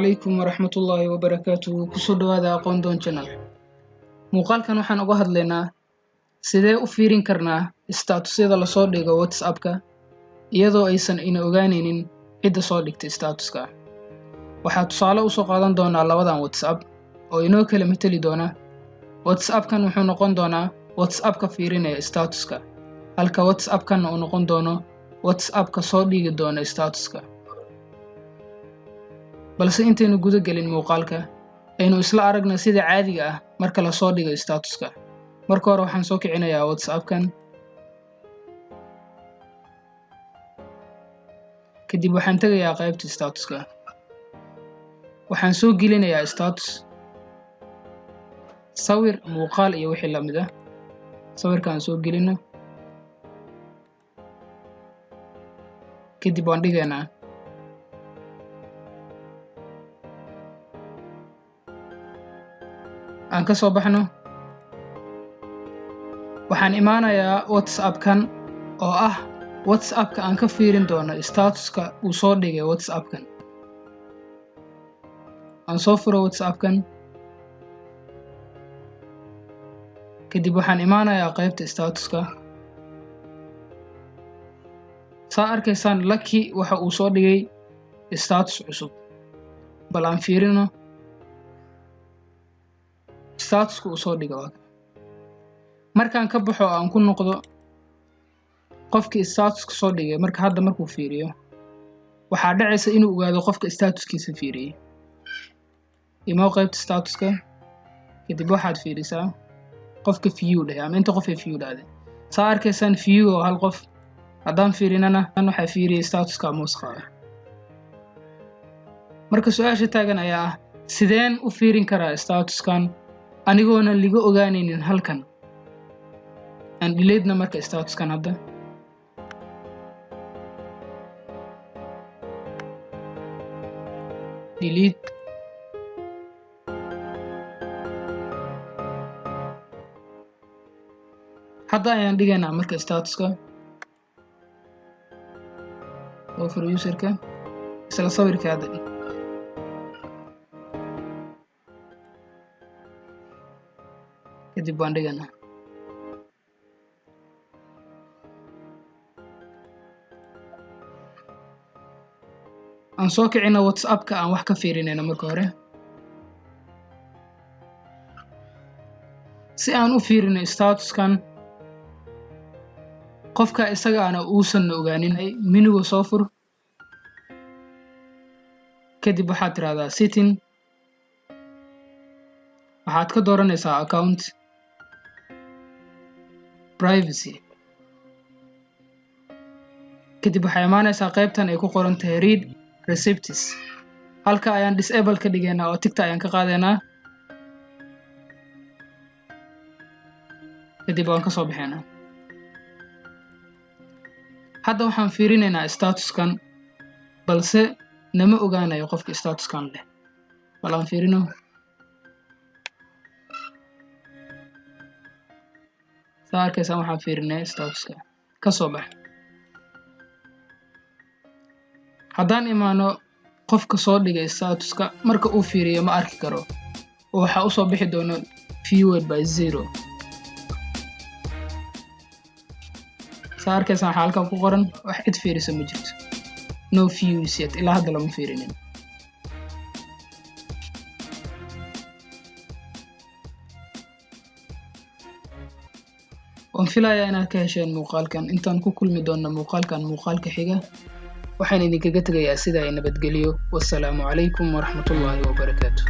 عليكم ورحمة الله وبركاته كسود هذا قندون channel muuqaalkan كان وحنا uga hadlaynaa sidee u fiirin karnaa statusyada la soo dhigo WhatsApp-ka iyadoo aysan ina ogaanaynin cidda soo dhigtay statuska waxaa tusaale u soo qaadan doonaa labadan WhatsApp oo inoo kala matali doona WhatsApp-kan wuxuu noqon doonaa WhatsApp-ka fiirinaya statuska halka WhatsApp-kan uu noqon doono WhatsApp-ka soo dhigi doona statuska balse intaynu guda galin muuqaalka aynu isla aragna sida caadiga ah marka la soo dhigo statuska marka hore waxaan soo kicinayaa WhatsApp-kan kadib waxaan tagayaa qaybta statuska waxaan soo gelinayaa status sawir muuqaal iyo wixii la mid ah sawirkaan soo gelino kadib waan dhigaynaa aan ka soo baxno waxaan imaanayaa WhatsApp-kan oo ah WhatsApp-ka aan ka fiirin doono statuska uu soo dhigay WhatsApp-kan aan soo furo WhatsApp-kan kadib waxaan imaanayaa qaybta statuska saa arkaysaan lucky waxa uu soo dhigay status cusub bal aan fiirino statuska uu soo dhigo markaan ka baxo aan ku noqdo qofkii statuska soo dhigay markuu fiiriyo waxaa dhacaysa inuu ogaado qofka statuskiisa fiiriyay imoo qaybta statuska kadib waxaad fiirisaa qofka view leh ama inta qof ee view dhahday saa arkaysaan view oo hal qof haddaan fiirinana waxaa fiiriyay statuska musqaa marka su'aasha taagan ayaa ah sideen u fiirin karaa statuskan anigoona liga ogaanaynin halkan aan delete marka statuskan hadda delete hadda ayaan dhigaynaa marka statuska oo for userka isla sawirka hadda kadib waan dhigaynaa aan soo kicina WhatsApp-ka aan wax ka fiirinayna marka hore si aan u fiirino statuskan qofka isaga ana uusan ogaanin menuga soo fur kadib waxaad tiraahdaa setting waxaad ka dooranaysaa account privacy kadib waxay imaanaysaa qaybtan ay ku qoran tahay read receipts halka ayaan disable ka dhigaynaa oo tigta ayaan ka qaadaynaa kadib waan ka soo baxaynaa hadda waxaan fiirinaynaa statuskan balse nama ogaanayo qofka statuskan leh bal aan fiirino saa arkaysaan waxaan fiirinay statuska ka soo bax haddaan imaano qofka soo dhigay statuska marka uu fiiriyo ma arki karo oo waxaa u soo bixi doono viewed by 0 saa arkaysaan waxaa halkan ku qoran wax cid fiirisa ma jirto no views yet ilaa hadda lama fiirinin waan filayaa inaad ka hesheen muuqaalkan intaan ku kulmi doonno muuqaalka xiga waxaan idinkaga tegayaa sida ay nabadgeliyo wassalaamu calaykum waraxmatullaahi wabarakaatuh